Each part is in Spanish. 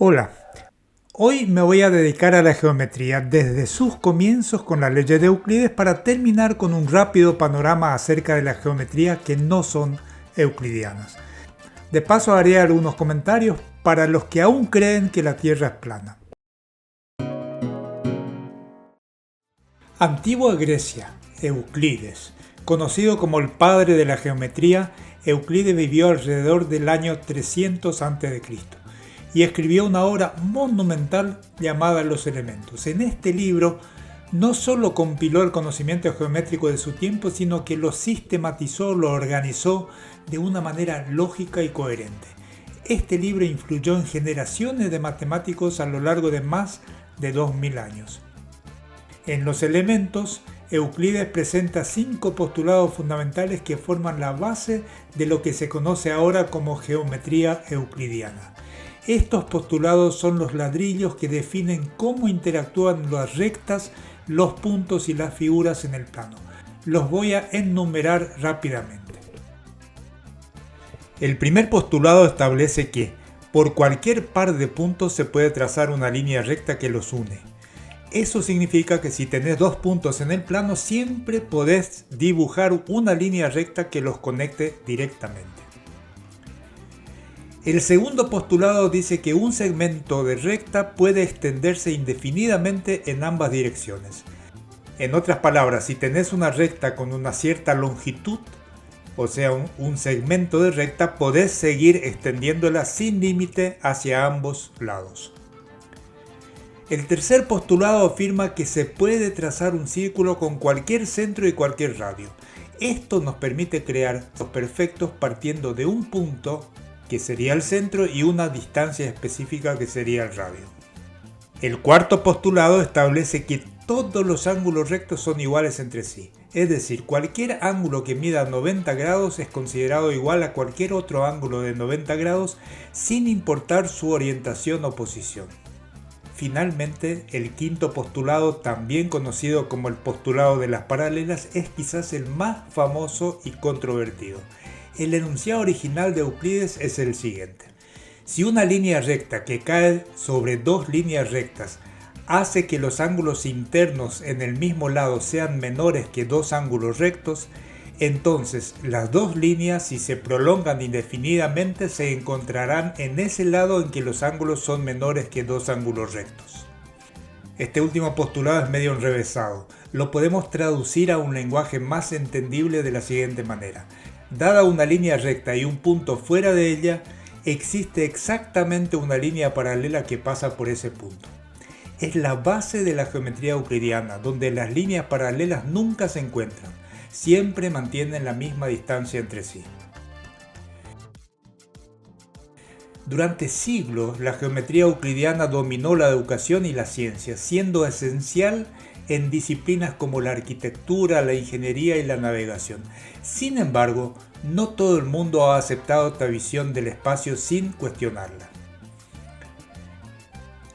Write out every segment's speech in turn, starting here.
Hola, hoy me voy a dedicar a la geometría desde sus comienzos con las leyes de Euclides para terminar con un rápido panorama acerca de la geometría que no son euclidianas. De paso haré algunos comentarios para los que aún creen que la Tierra es plana. Antigua Grecia, Euclides. Conocido como el padre de la geometría, Euclides vivió alrededor del año 300 a.C. y escribió una obra monumental llamada Los Elementos. En este libro no solo compiló el conocimiento geométrico de su tiempo, sino que lo sistematizó, lo organizó de una manera lógica y coherente. Este libro influyó en generaciones de matemáticos a lo largo de más de 2000 años. En Los Elementos, Euclides presenta 5 postulados fundamentales que forman la base de lo que se conoce ahora como geometría euclidiana. Estos postulados son los ladrillos que definen cómo interactúan las rectas, los puntos y las figuras en el plano. Los voy a enumerar rápidamente. El primer postulado establece que por cualquier par de puntos se puede trazar una línea recta que los une. Eso significa que si tenés 2 puntos en el plano, siempre podés dibujar una línea recta que los conecte directamente. El segundo postulado dice que un segmento de recta puede extenderse indefinidamente en ambas direcciones. En otras palabras, si tenés una recta con una cierta longitud, o sea un segmento de recta, podés seguir extendiéndola sin límite hacia ambos lados. El tercer postulado afirma que se puede trazar un círculo con cualquier centro y cualquier radio. Esto nos permite crear los perfectos partiendo de un punto, que sería el centro, y una distancia específica, que sería el radio. El cuarto postulado establece que todos los ángulos rectos son iguales entre sí. Es decir, cualquier ángulo que mida 90 grados es considerado igual a cualquier otro ángulo de 90 grados sin importar su orientación o posición. Finalmente, el quinto postulado, también conocido como el postulado de las paralelas, es quizás el más famoso y controvertido. El enunciado original de Euclides es el siguiente: si una línea recta que cae sobre 2 líneas rectas hace que los ángulos internos en el mismo lado sean menores que 2 ángulos rectos, entonces las 2 líneas, si se prolongan indefinidamente, se encontrarán en ese lado en que los ángulos son menores que 2 ángulos rectos. Este último postulado es medio enrevesado. Lo podemos traducir a un lenguaje más entendible de la siguiente manera: dada una línea recta y un punto fuera de ella, existe exactamente una línea paralela que pasa por ese punto. Es la base de la geometría euclidiana, donde las líneas paralelas nunca se encuentran, siempre mantienen la misma distancia entre sí. Durante siglos, la geometría euclidiana dominó la educación y la ciencia, siendo esencial en disciplinas como la arquitectura, la ingeniería y la navegación. Sin embargo, no todo el mundo ha aceptado esta visión del espacio sin cuestionarla.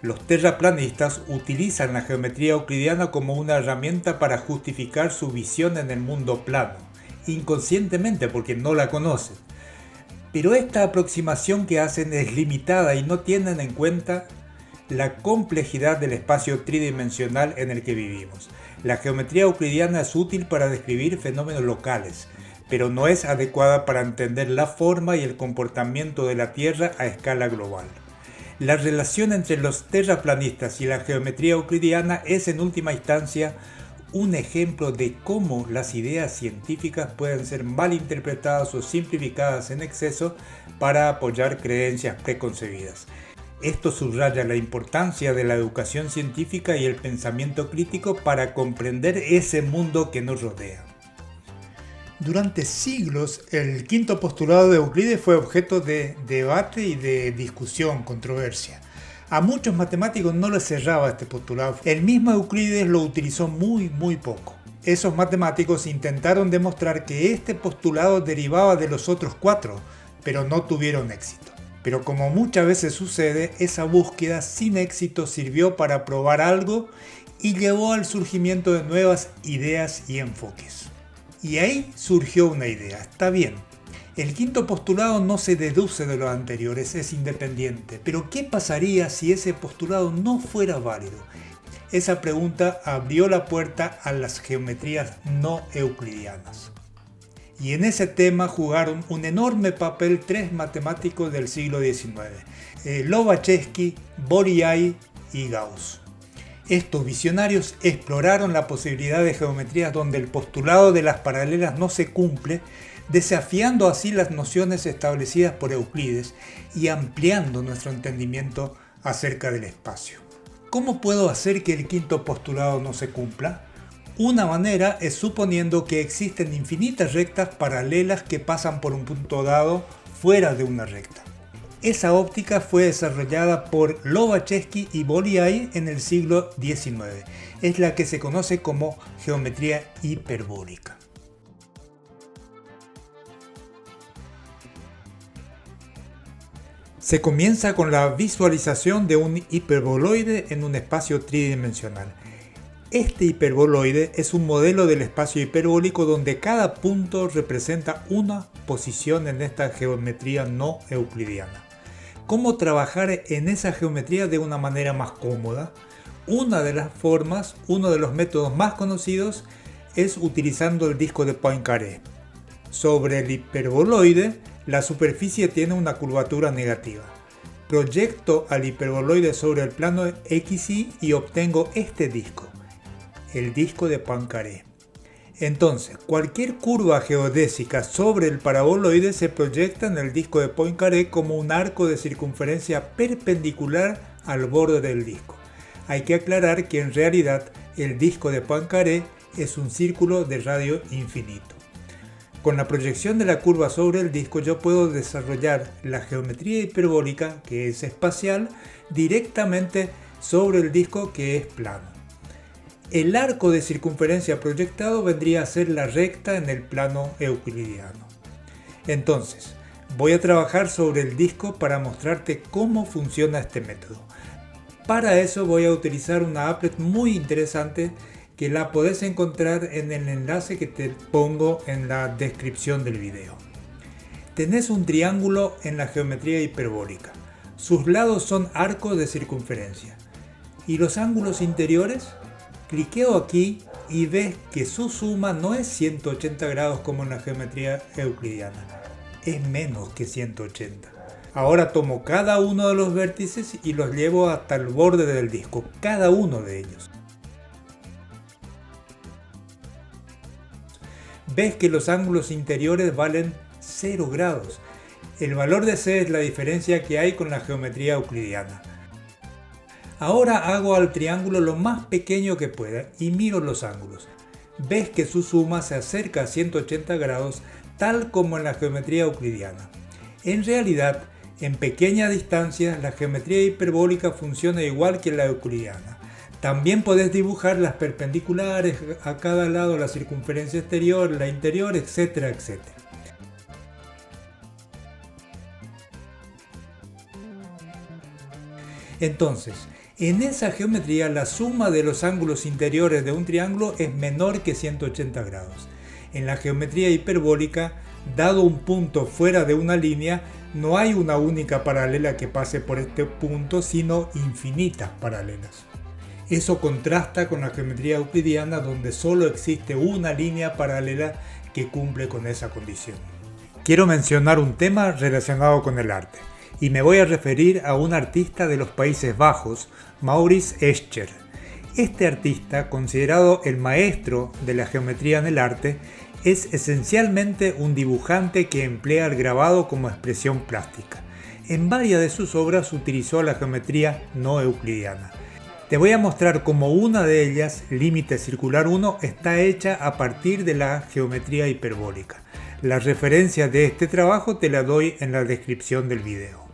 Los terraplanistas utilizan la geometría euclidiana como una herramienta para justificar su visión en el mundo plano, inconscientemente porque no la conocen. Pero esta aproximación que hacen es limitada y no tienen en cuenta la complejidad del espacio tridimensional en el que vivimos. La geometría euclidiana es útil para describir fenómenos locales, pero no es adecuada para entender la forma y el comportamiento de la Tierra a escala global. La relación entre los terraplanistas y la geometría euclidiana es en última instancia un ejemplo de cómo las ideas científicas pueden ser mal interpretadas o simplificadas en exceso para apoyar creencias preconcebidas. Esto subraya la importancia de la educación científica y el pensamiento crítico para comprender ese mundo que nos rodea. Durante siglos, el quinto postulado de Euclides fue objeto de debate y de discusión, controversia. A muchos matemáticos no les cerraba este postulado. El mismo Euclides lo utilizó muy poco. Esos matemáticos intentaron demostrar que este postulado derivaba de los otros 4, pero no tuvieron éxito. Pero como muchas veces sucede, esa búsqueda sin éxito sirvió para probar algo y llevó al surgimiento de nuevas ideas y enfoques. Y ahí surgió una idea. Está bien, El quinto postulado no se deduce de los anteriores, es independiente. Pero ¿qué pasaría si ese postulado no fuera válido? Esa pregunta abrió la puerta a las geometrías no euclidianas. Y en ese tema jugaron un enorme papel tres matemáticos del siglo XIX, Lobachevsky, Bolyai y Gauss. Estos visionarios exploraron la posibilidad de geometrías donde el postulado de las paralelas no se cumple, desafiando así las nociones establecidas por Euclides y ampliando nuestro entendimiento acerca del espacio. ¿Cómo puedo hacer que el quinto postulado no se cumpla? Una manera es suponiendo que existen infinitas rectas paralelas que pasan por un punto dado fuera de una recta. Esa óptica fue desarrollada por Lobachevsky y Bolyai en el siglo XIX. Es la que se conoce como geometría hiperbólica. Se comienza con la visualización de un hiperboloide en un espacio tridimensional. Este hiperboloide es un modelo del espacio hiperbólico donde cada punto representa una posición en esta geometría no euclidiana. ¿Cómo trabajar en esa geometría de una manera más cómoda? Una de las formas, uno de los métodos más conocidos es utilizando el disco de Poincaré. Sobre el hiperboloide, la superficie tiene una curvatura negativa. Proyecto al hiperboloide sobre el plano XY y obtengo este disco, el disco de Poincaré. Entonces, cualquier curva geodésica sobre el paraboloide se proyecta en el disco de Poincaré como un arco de circunferencia perpendicular al borde del disco. Hay que aclarar que en realidad el disco de Poincaré es un círculo de radio infinito. Con la proyección de la curva sobre el disco yo puedo desarrollar la geometría hiperbólica, que es espacial, directamente sobre el disco, que es plano. El arco de circunferencia proyectado vendría a ser la recta en el plano euclidiano. Entonces, voy a trabajar sobre el disco para mostrarte cómo funciona este método. Para eso voy a utilizar una applet muy interesante que la podés encontrar en el enlace que te pongo en la descripción del video. Tenés un triángulo en la geometría hiperbólica. Sus lados son arcos de circunferencia. ¿Y los ángulos interiores? Cliqueo aquí y ves que su suma no es 180 grados como en la geometría euclidiana, es menos que 180. Ahora tomo cada uno de los vértices y los llevo hasta el borde del disco, cada uno de ellos. Ves que los ángulos interiores valen 0 grados. El valor de C es la diferencia que hay con la geometría euclidiana. Ahora hago al triángulo lo más pequeño que pueda y miro los ángulos. Ves que su suma se acerca a 180 grados tal como en la geometría euclidiana. En realidad, en pequeñas distancias la geometría hiperbólica funciona igual que la euclidiana. También podés dibujar las perpendiculares a cada lado, la circunferencia exterior, la interior, etcétera, etcétera. Entonces, en esa geometría la suma de los ángulos interiores de un triángulo es menor que 180 grados. En la geometría hiperbólica, dado un punto fuera de una línea, no hay una única paralela que pase por este punto, sino infinitas paralelas. Eso contrasta con la geometría euclidiana, donde solo existe una línea paralela que cumple con esa condición. Quiero mencionar un tema relacionado con el arte. Y me voy a referir a un artista de los Países Bajos, Maurice Escher. Este artista, considerado el maestro de la geometría en el arte, es esencialmente un dibujante que emplea el grabado como expresión plástica. En varias de sus obras utilizó la geometría no euclidiana. Te voy a mostrar cómo una de ellas, Límite Circular 1, está hecha a partir de la geometría hiperbólica. La referencia de este trabajo te la doy en la descripción del video.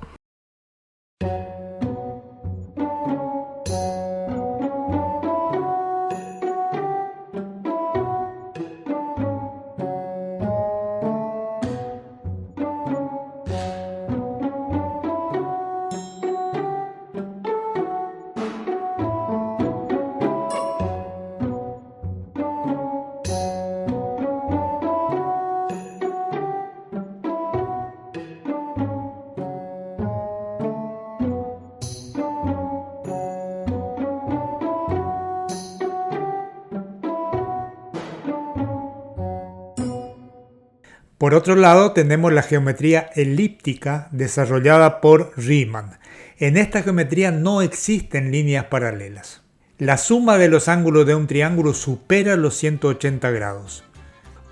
Por otro lado, tenemos la geometría elíptica desarrollada por Riemann. En esta geometría no existen líneas paralelas. La suma de los ángulos de un triángulo supera los 180 grados.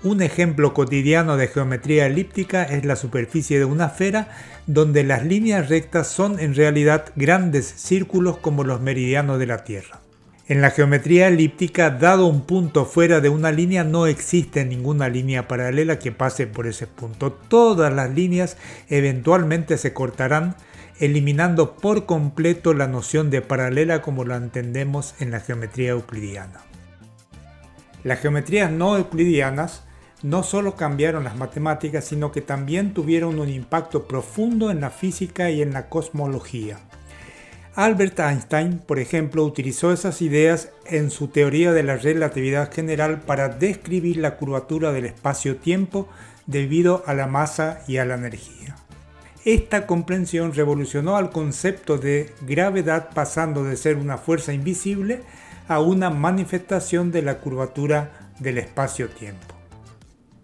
Un ejemplo cotidiano de geometría elíptica es la superficie de una esfera, donde las líneas rectas son en realidad grandes círculos como los meridianos de la Tierra. En la geometría elíptica, dado un punto fuera de una línea, no existe ninguna línea paralela que pase por ese punto. Todas las líneas eventualmente se cortarán, eliminando por completo la noción de paralela como la entendemos en la geometría euclidiana. Las geometrías no euclidianas no solo cambiaron las matemáticas, sino que también tuvieron un impacto profundo en la física y en la cosmología. Albert Einstein, por ejemplo, utilizó esas ideas en su teoría de la relatividad general para describir la curvatura del espacio-tiempo debido a la masa y a la energía. Esta comprensión revolucionó al concepto de gravedad, pasando de ser una fuerza invisible a una manifestación de la curvatura del espacio-tiempo.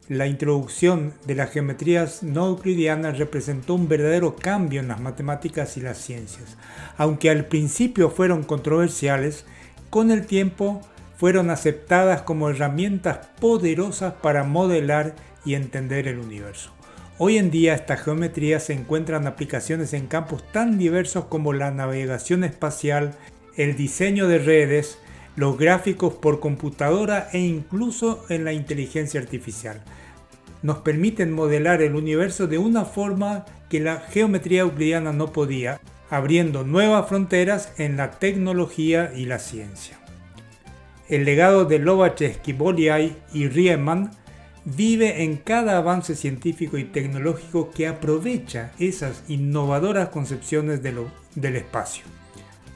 La introducción de las geometrías no euclidianas representó un verdadero cambio en las matemáticas y las ciencias. Aunque al principio fueron controversiales, con el tiempo fueron aceptadas como herramientas poderosas para modelar y entender el universo. Hoy en día estas geometrías se encuentran aplicaciones en campos tan diversos como la navegación espacial, el diseño de redes, los gráficos por computadora e incluso en la inteligencia artificial. Nos permiten modelar el universo de una forma que la geometría euclidiana no podía, abriendo nuevas fronteras en la tecnología y la ciencia. El legado de Lobachevsky, Bolyai y Riemann vive en cada avance científico y tecnológico que aprovecha esas innovadoras concepciones del espacio.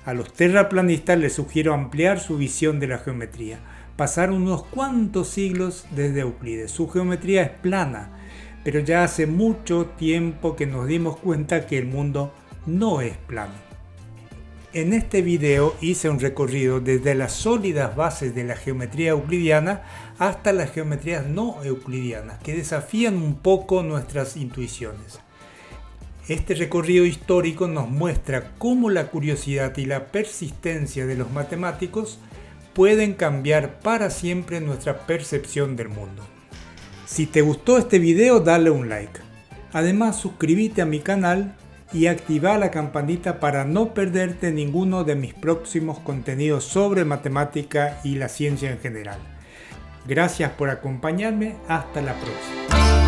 A los terraplanistas les sugiero ampliar su visión de la geometría. Pasaron unos cuantos siglos desde Euclides. Su geometría es plana, pero ya hace mucho tiempo que nos dimos cuenta que el mundo no es plano. En este video hice un recorrido desde las sólidas bases de la geometría euclidiana hasta las geometrías no euclidianas, que desafían un poco nuestras intuiciones. Este recorrido histórico nos muestra cómo la curiosidad y la persistencia de los matemáticos pueden cambiar para siempre nuestra percepción del mundo. Si te gustó este video, dale un like. Además, suscríbete a mi canal y activa la campanita para no perderte ninguno de mis próximos contenidos sobre matemática y la ciencia en general. Gracias por acompañarme, hasta la próxima.